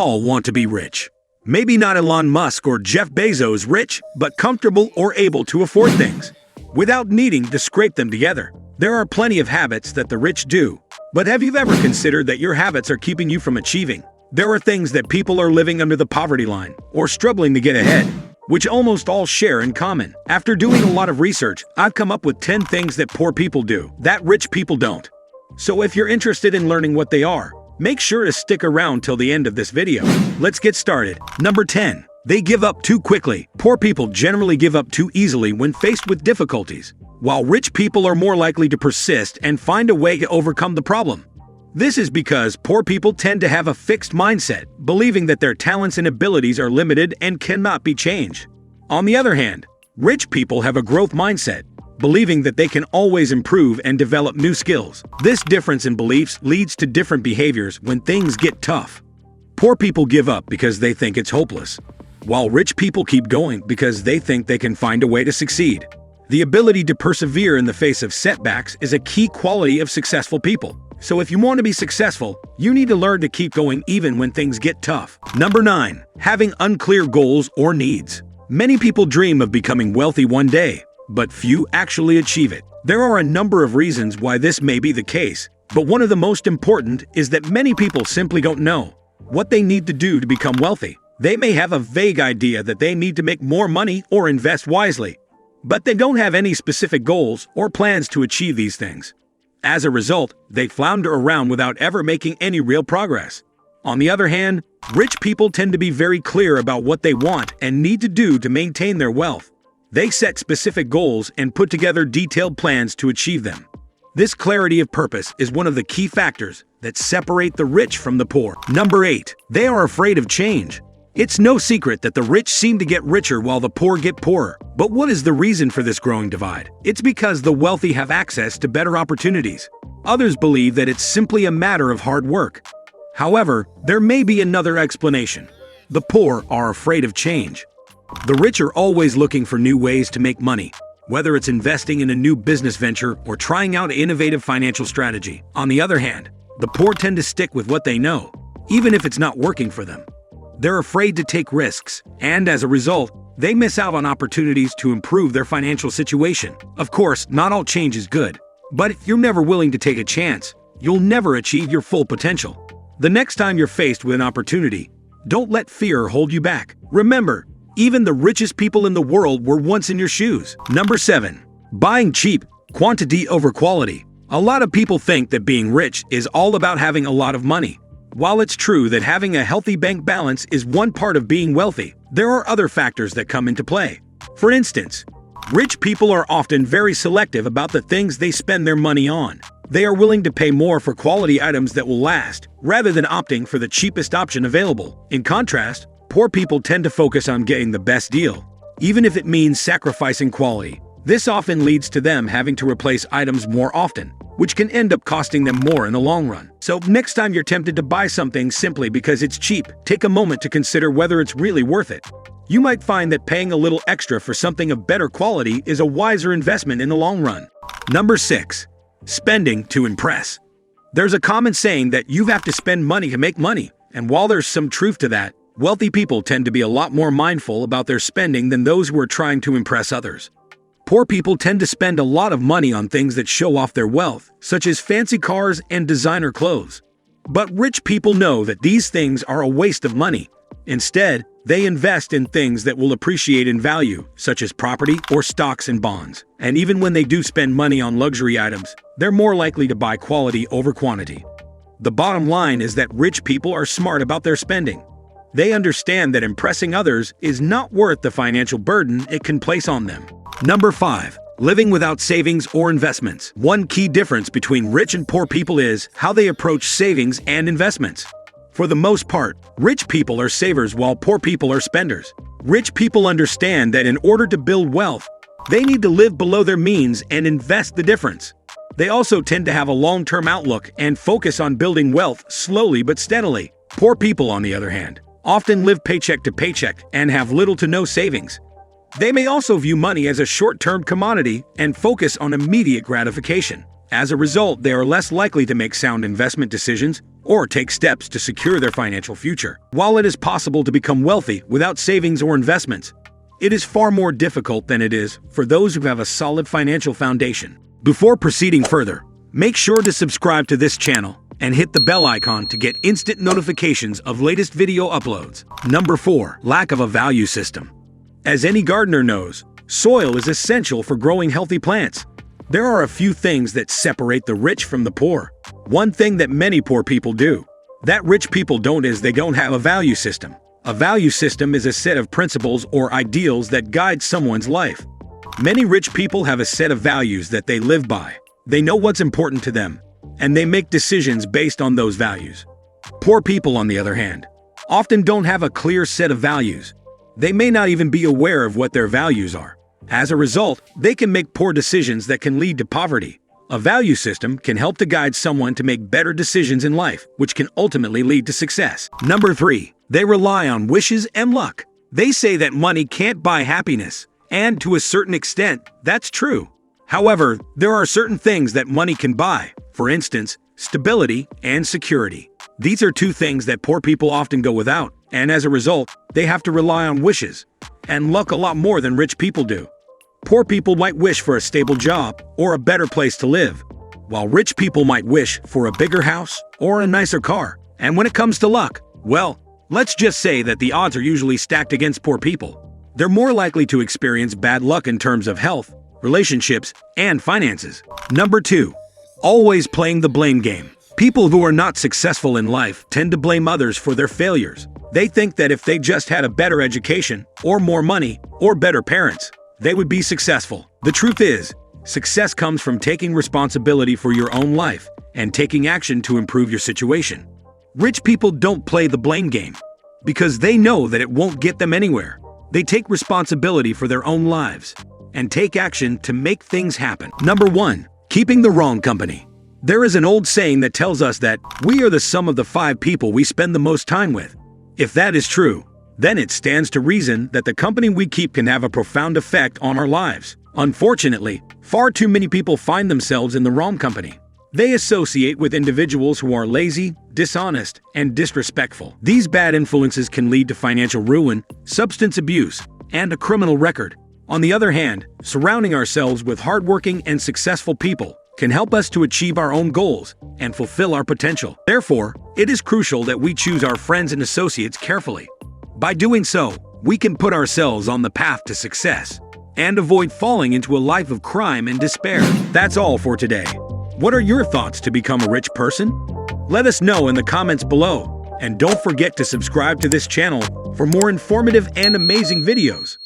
all want to be rich. Maybe not Elon Musk or Jeff Bezos rich, but comfortable or able to afford things, without needing to scrape them together. There are plenty of habits that the rich do, but have you ever considered that your habits are keeping you from achieving? There are things that people are living under the poverty line, or struggling to get ahead, which almost all share in common. After doing a lot of research, I've come up with 10 things that poor people do, that rich people don't. So if you're interested in learning what they are, make sure to stick around till the end of this video. Let's get started. Number 10. They give up too quickly. Poor people generally give up too easily when faced with difficulties, while rich people are more likely to persist and find a way to overcome the problem. This is because poor people tend to have a fixed mindset, believing that their talents and abilities are limited and cannot be changed. On the other hand, rich people have a growth mindset, believing that they can always improve and develop new skills. This difference in beliefs leads to different behaviors when things get tough. Poor people give up because they think it's hopeless, while rich people keep going because they think they can find a way to succeed. The ability to persevere in the face of setbacks is a key quality of successful people. So if you want to be successful, you need to learn to keep going even when things get tough. Number 9. Having unclear goals or needs. Many people dream of becoming wealthy one day, but few actually achieve it. There are a number of reasons why this may be the case, but one of the most important is that many people simply don't know what they need to do to become wealthy. They may have a vague idea that they need to make more money or invest wisely, but they don't have any specific goals or plans to achieve these things. As a result, they flounder around without ever making any real progress. On the other hand, rich people tend to be very clear about what they want and need to do to maintain their wealth. They set specific goals and put together detailed plans to achieve them. This clarity of purpose is one of the key factors that separate the rich from the poor. Number 8. They are afraid of change. It's no secret that the rich seem to get richer while the poor get poorer. But what is the reason for this growing divide? It's because the wealthy have access to better opportunities. Others believe that it's simply a matter of hard work. However, there may be another explanation. The poor are afraid of change. The rich are always looking for new ways to make money, whether it's investing in a new business venture or trying out an innovative financial strategy. On the other hand, the poor tend to stick with what they know, even if it's not working for them. They're afraid to take risks, and as a result, they miss out on opportunities to improve their financial situation. Of course, not all change is good, but if you're never willing to take a chance, you'll never achieve your full potential. The next time you're faced with an opportunity, don't let fear hold you back. Remember, even the richest people in the world were once in your shoes. Number 7. Buying cheap, quantity over quality. A lot of people think that being rich is all about having a lot of money. While it's true that having a healthy bank balance is one part of being wealthy, there are other factors that come into play. For instance, rich people are often very selective about the things they spend their money on. They are willing to pay more for quality items that will last, rather than opting for the cheapest option available. In contrast, poor people tend to focus on getting the best deal, even if it means sacrificing quality. This often leads to them having to replace items more often, which can end up costing them more in the long run. So next time you're tempted to buy something simply because it's cheap, take a moment to consider whether it's really worth it. You might find that paying a little extra for something of better quality is a wiser investment in the long run. Number 6. Spending to impress. There's a common saying that you have to spend money to make money, and while there's some truth to that, wealthy people tend to be a lot more mindful about their spending than those who are trying to impress others. Poor people tend to spend a lot of money on things that show off their wealth, such as fancy cars and designer clothes. But rich people know that these things are a waste of money. Instead, they invest in things that will appreciate in value, such as property or stocks and bonds. And even when they do spend money on luxury items, they're more likely to buy quality over quantity. The bottom line is that rich people are smart about their spending. They understand that impressing others is not worth the financial burden it can place on them. Number 5. Living without savings or investments. One key difference between rich and poor people is how they approach savings and investments. For the most part, rich people are savers while poor people are spenders. Rich people understand that in order to build wealth, they need to live below their means and invest the difference. They also tend to have a long-term outlook and focus on building wealth slowly but steadily. Poor people, on the other hand, often live paycheck to paycheck and have little to no savings. They may also view money as a short-term commodity and focus on immediate gratification. As a result, they are less likely to make sound investment decisions or take steps to secure their financial future. While it is possible to become wealthy without savings or investments, it is far more difficult than it is for those who have a solid financial foundation. Before proceeding further, make sure to subscribe to this channel and hit the bell icon to get instant notifications of latest video uploads. Number 4. Lack of a value system. As any gardener knows, soil is essential for growing healthy plants. There are a few things that separate the rich from the poor. One thing that many poor people do, that rich people don't, is they don't have a value system. A value system is a set of principles or ideals that guide someone's life. Many rich people have a set of values that they live by. They know what's important to them, and they make decisions based on those values. Poor people, on the other hand, often don't have a clear set of values. They may not even be aware of what their values are. As a result, they can make poor decisions that can lead to poverty. A value system can help to guide someone to make better decisions in life, which can ultimately lead to success. Number 3. They rely on wishes and luck. They say that money can't buy happiness, and to a certain extent, that's true. However, there are certain things that money can buy. For instance, stability and security. These are two things that poor people often go without, and as a result, they have to rely on wishes and luck a lot more than rich people do. Poor people might wish for a stable job or a better place to live, while rich people might wish for a bigger house or a nicer car. And when it comes to luck, well, let's just say that the odds are usually stacked against poor people. They're more likely to experience bad luck in terms of health, relationships, and finances. Number 2. Always playing the blame game. People who are not successful in life tend to blame others for their failures. They think that if they just had a better education, or more money, or better parents, they would be successful. The truth is, success comes from taking responsibility for your own life and taking action to improve your situation. Rich people don't play the blame game because they know that it won't get them anywhere. They take responsibility for their own lives and take action to make things happen. Number 1. Keeping the wrong company. There is an old saying that tells us that we are the sum of the 5 people we spend the most time with. If that is true, then it stands to reason that the company we keep can have a profound effect on our lives. Unfortunately, far too many people find themselves in the wrong company. They associate with individuals who are lazy, dishonest, and disrespectful. These bad influences can lead to financial ruin, substance abuse, and a criminal record. On the other hand, surrounding ourselves with hardworking and successful people can help us to achieve our own goals and fulfill our potential. Therefore, it is crucial that we choose our friends and associates carefully. By doing so, we can put ourselves on the path to success and avoid falling into a life of crime and despair. That's all for today. What are your thoughts to become a rich person? Let us know in the comments below, and don't forget to subscribe to this channel for more informative and amazing videos.